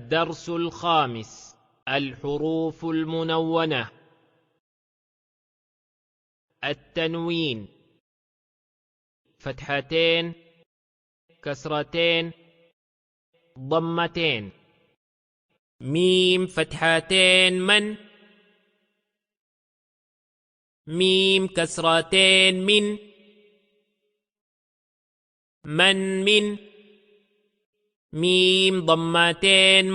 الدرس الخامس: الحروف المنونة. التنوين: فتحتين، كسرتين، ضمتين. ميم فتحتين من، ميم كسرتين من ميم ضمتين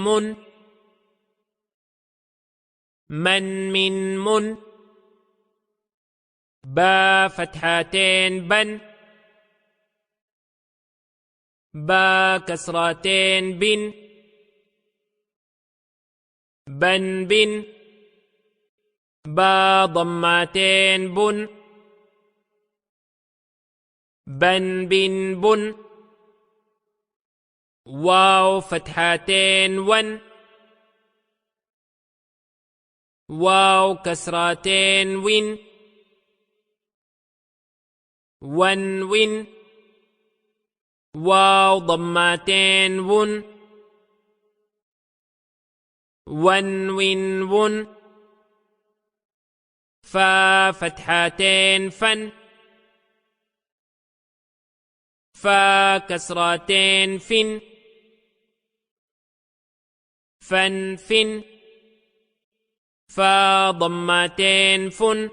من با فتحتين بن، با كسرتين بن با ضمتين بن بن. واو فتحتين واو كسرتين ون واو ضمتين ون فا فتحتين فا كسرتين فن فا ضمتين فن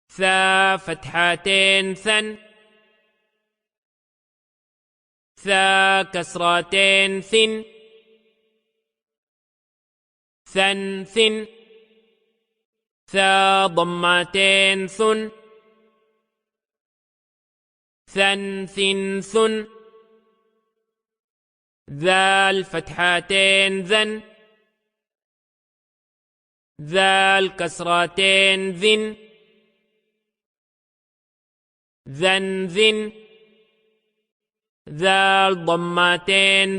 ثا فتحتين ثا كسرتين ثن ثا ضمتين ثن ذال فتحتين ذال كسرتين ذن ذال ضمتين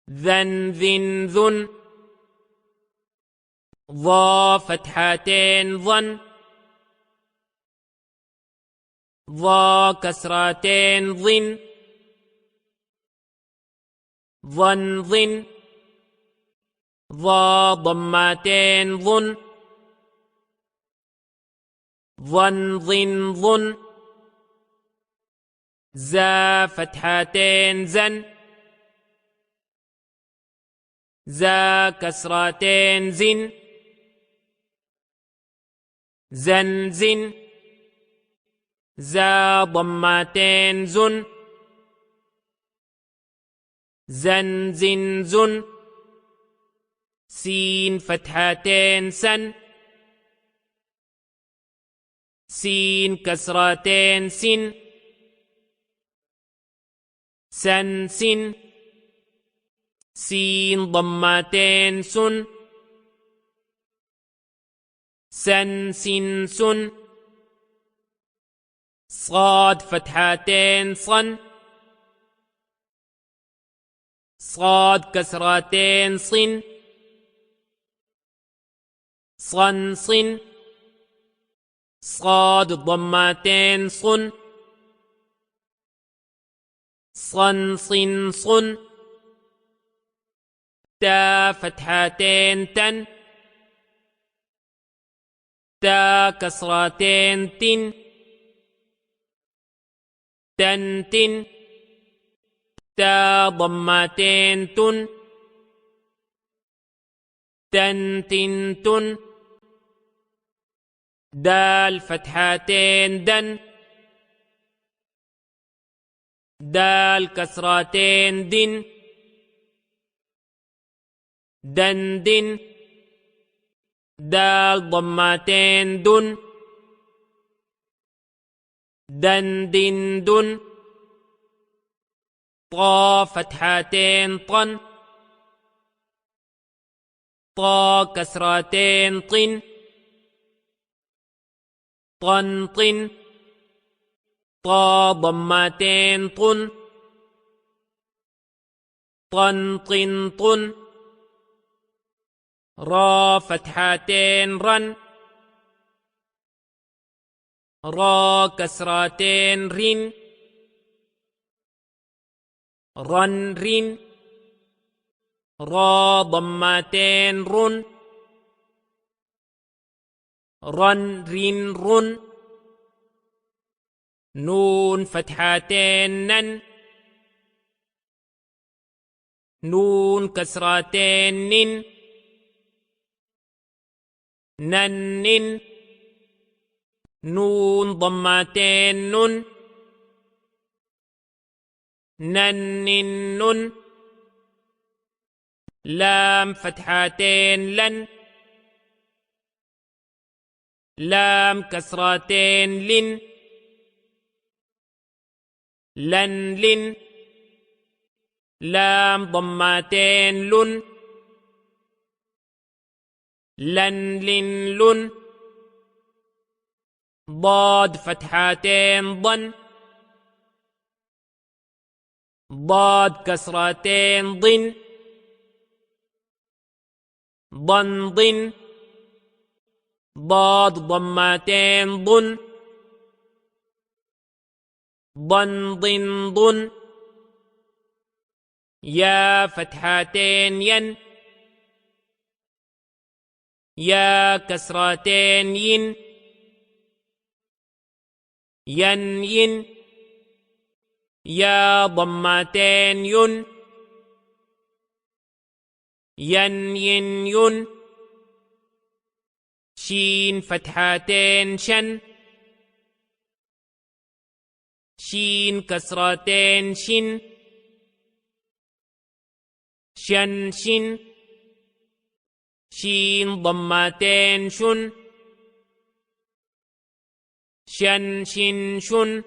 ذن ضا فتحتين ضا كسرتين ضن ضا ضمتين ضن زا فتحتين زا كسرتين زن زا ضمتين زن سين فتحتين سين كسرتين سن سين ضمتين سن صاد فتحتين صاد كسرتين صاد ضمتين صن تا فتحتين تا كسرتين تا ضمتين تن دال فتحتين دال كسرتين دن دال ضمتين دن طا فتحتين طا كسرتين طن طا ضمتين طن را فتحتين را كسرتين رن رن رن را ضمتين رن رن رن رن نون فتحتين نن نون كسرتين نن نن نن نون ضمتين نن نن نن نن لام فتحتين لن لام كسرتين لن لن لن لام ضمتين لن لن لن لن ضاد فتحتين ضن ضاد كسرتين ضن ضن ضن ضاد ضمتين ضن ضن ضن ضن يا فتحتين ين يا كسرتين ين ين ين يا ضمتين ين ين ين ين شين فتحتين شن شين كسرتين شن شن شن شين ضمتين شن شن شن شن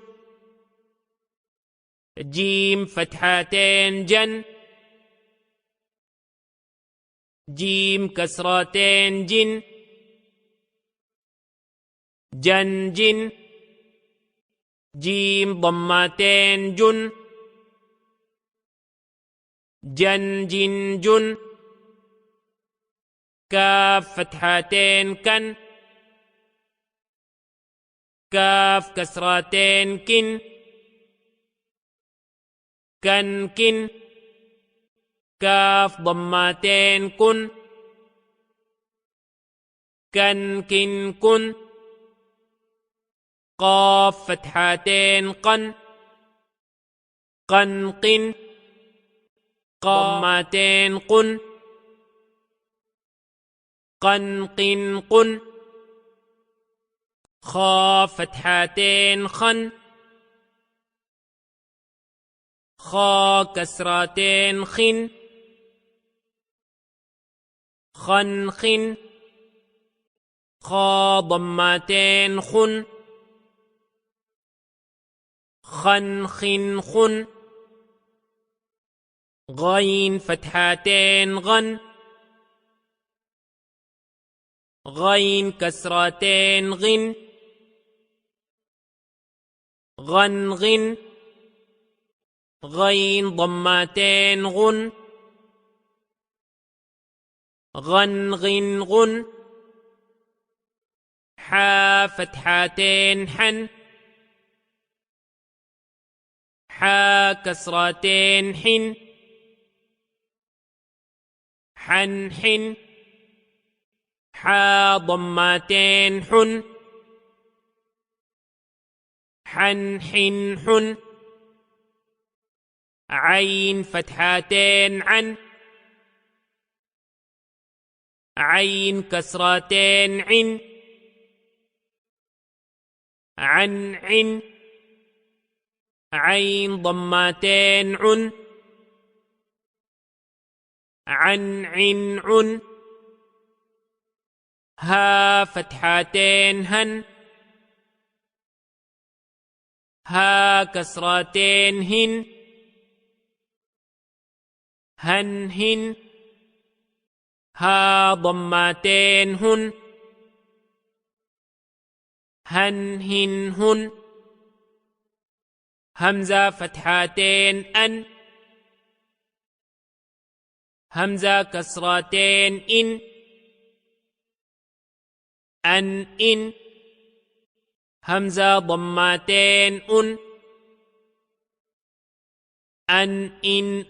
جيم فتحتين جن جيم كسرتين جن جن جن جيم ضمتين جن جن جن جن كاف فتحتين كن كاف كسرتين كن كن كن كاف ضمتين كن كن كن كن قاف فتحتين قن قن قن ضمتين قن قن قن قن خا فتحتين خن خا كسرتين خن خن خن خا ضمتين خن خن خن خن غين فتحتين غن غين كسرتين غن غن غن غين ضمتين غن غن غن غن حا فتحتين حن حا كسرتين حن حن حن حا ضمتين حن حن حن حن عين فتحتين عن عين كسرتين عن عن عن عين ضمتين عن عن عن عن ها فتحتين هن ها كسرتين هن هن هن ها ضمتين هن هن هن هن همزة فتحتين أن همزة كسرتين إن أن إن همزة ضمتين أن إن